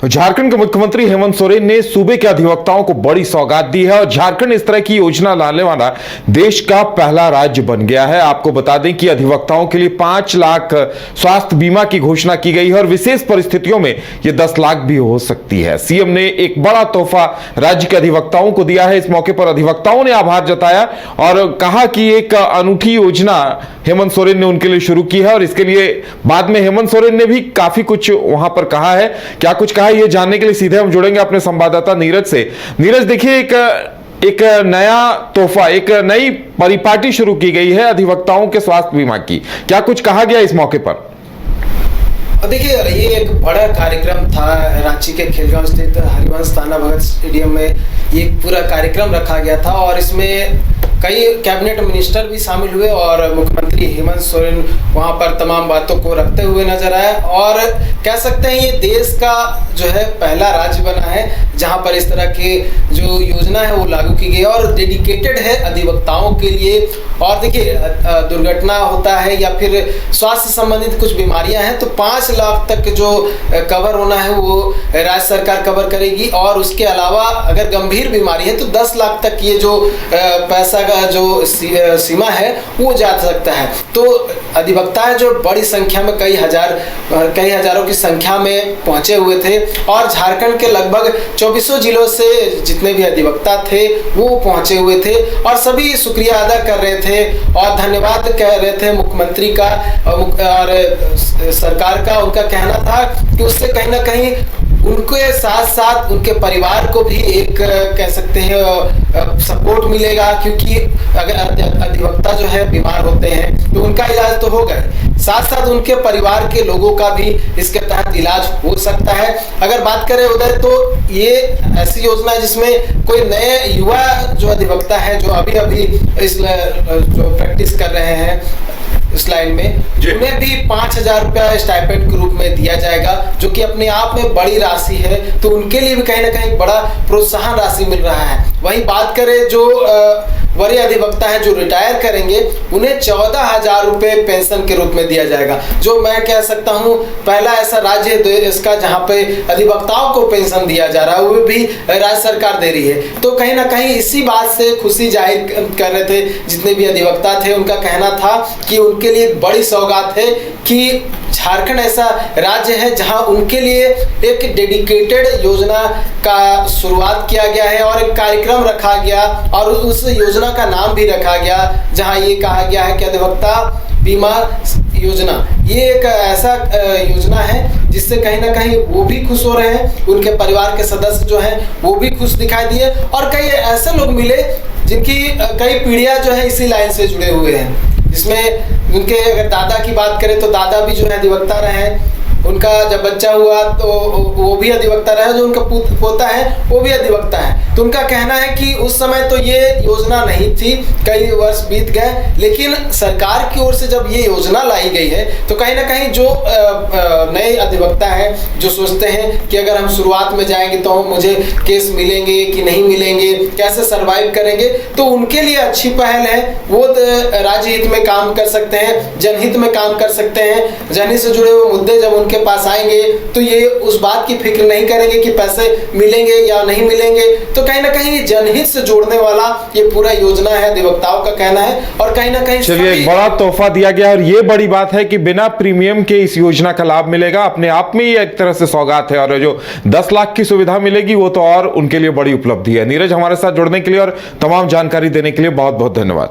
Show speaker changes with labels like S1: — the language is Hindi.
S1: झारखंड के मुख्यमंत्री हेमंत सोरेन ने सूबे के अधिवक्ताओं को बड़ी सौगात दी है और झारखंड इस तरह की योजना लाने वाला देश का पहला राज्य बन गया है। आपको बता दें कि अधिवक्ताओं के लिए 5 लाख स्वास्थ्य बीमा की घोषणा की गई है और विशेष परिस्थितियों में यह 10 लाख भी हो सकती है। सीएम ने एक बड़ा तोहफा राज्य के अधिवक्ताओं को दिया है। इस मौके पर अधिवक्ताओं ने आभार जताया और कहा कि एक अनूठी योजना हेमंत सोरेन ने उनके लिए शुरू की है और इसके लिए बाद में हेमंत सोरेन ने भी काफी कुछ वहां पर कहा है। क्या कुछ कहा ये जानने के लिए सीधे हम जुड़ेंगे अपने संवाददाता नीरज से। नीरज, देखिए एक नया तोहफा, एक नई परिपाटी शुरू की गई है अधिवक्ताओं के स्वास्थ्य बीमा की। क्या कुछ कहा गया इस मौके पर?
S2: देखिए, ये एक बड़ा कार्यक्रम था। रांची के खेलगांव स्थित हरिवंश ताना भगत स्टेडियम में ये पूरा कार्यक्रम रखा गया था और इसमें कई कैबिनेट मिनिस्टर भी शामिल हुए और मुख्यमंत्री हेमंत सोरेन वहां पर तमाम बातों को रखते हुए नजर आए और कह सकते हैं ये देश का जो है पहला राज्य बना है जहां पर इस तरह की जो योजना है वो लागू की गई और डेडिकेटेड है अधिवक्ताओं के लिए। और देखिए, दुर्घटना होता है या फिर स्वास्थ्य संबंधित कुछ बीमारियां हैं तो 5 लाख तक जो कवर होना है वो राज्य सरकार कवर करेगी और उसके अलावा अगर गंभीर बीमारी है तो 10 लाख तक ये जो पैसा का जो सीमा है वो जा सकता है। तो अधिवक्ता जो बड़ी संख्या में कई हजारों की संख्या में पहुंचे हुए थे और झारखंड के लगभग 24 जिलों से जितने भी अधिवक्ता थे वो पहुंचे हुए थे और सभी शुक्रिया अदा कर रहे थे और धन्यवाद कह रहे थे मुख्यमंत्री का और सरकार का। उनका कहना था कि उससे कहीं ना कहीं उनके साथ साथ उनके परिवार को भी एक कह सकते हैं सपोर्ट मिलेगा, क्योंकि अगर अधिवक्ता जो है बीमार होते हैं तो उनका इलाज तो होगा, साथ साथ उनके परिवार के लोगों का भी इसके तहत इलाज हो सकता है। अगर बात करें उधर तो ये ऐसी योजना है जिसमें कोई नए युवा जो अधिवक्ता है जो अभी इस जो प्रैक्टिस कर रहे हैं इस लाइन में, उन्हें भी 5,000 रुपया स्टाइपेंड के रूप में दिया जाएगा जो कि अपने आप में बड़ी राशि है। तो उनके लिए भी कहीं ना कहीं बड़ा प्रोत्साहन राशि मिल रहा है। वहीं बात करें जो वरीय अधिवक्ता है जो रिटायर करेंगे उन्हें 14,000 रुपये पेंशन के रूप में दिया जाएगा, जो मैं कह सकता हूं पहला ऐसा राज्य है इसका जहां पे अधिवक्ताओं को पेंशन दिया जा रहा है, वो भी राज्य सरकार दे रही है। तो कहीं ना कहीं इसी बात से खुशी जाहिर कर रहे थे जितने भी अधिवक्ता थे। उनका कहना था कि उनके लिए बड़ी सौगात है कि झारखंड ऐसा राज्य है जहां उनके लिए एक डेडिकेटेड योजना का शुरुआत किया गया है और एक कार्यक्रम रखा गया और उस योजना का नाम भी रखा गया जहां ये कहा गया है कि अधिवक्ता बीमा योजना। ये एक ऐसा योजना है जिससे कहीं ना कहीं वो भी खुश हो रहे हैं, उनके परिवार के सदस्य जो हैं वो भी खुश दिखाई दिए और कई ऐसे लोग मिले जिनकी कई पीढ़ियां जो है इसी लाइन से जुड़े हुए हैं, जिसमें उनके अगर दादा की बात करें तो दादा भी जो है अधिवक्ता रहे हैं। उनका जब बच्चा हुआ तो वो भी अधिवक्ता रहा, जो उनका पोता है वो भी अधिवक्ता है। तो उनका कहना है कि उस समय तो ये योजना नहीं थी, कई वर्ष बीत गए, लेकिन सरकार की ओर से जब ये योजना लाई गई है तो कहीं ना कहीं जो नए अधिवक्ता हैं जो सोचते हैं कि अगर हम शुरुआत में जाएंगे तो मुझे केस मिलेंगे कि नहीं मिलेंगे, कैसे सर्वाइव करेंगे, तो उनके लिए अच्छी पहल है। वो राज्य हित में काम कर सकते हैं, जनहित में काम कर सकते हैं। जनहित से जुड़े हुए मुद्दे जब उनके पास आएंगे तो ये उस बात की फिक्र नहीं करेंगे कि पैसे मिलेंगे या नहीं मिलेंगे। तो कहीं ना कहीं जनहित से जोड़ने वाला ये पूरा योजना है, अधिवक्ताओं का कहना है। और कहीं ना कहीं
S1: चलिए, एक बड़ा तोहफा दिया गया और ये बड़ी बात है कि बिना प्रीमियम के इस योजना का लाभ मिलेगा। अपने आप में ये एक तरह से सौगात है और जो 10 लाख की सुविधा मिलेगी वो तो और उनके लिए बड़ी उपलब्धि है। नीरज, हमारे साथ जुड़ने के लिए और तमाम जानकारी देने के लिए बहुत बहुत धन्यवाद।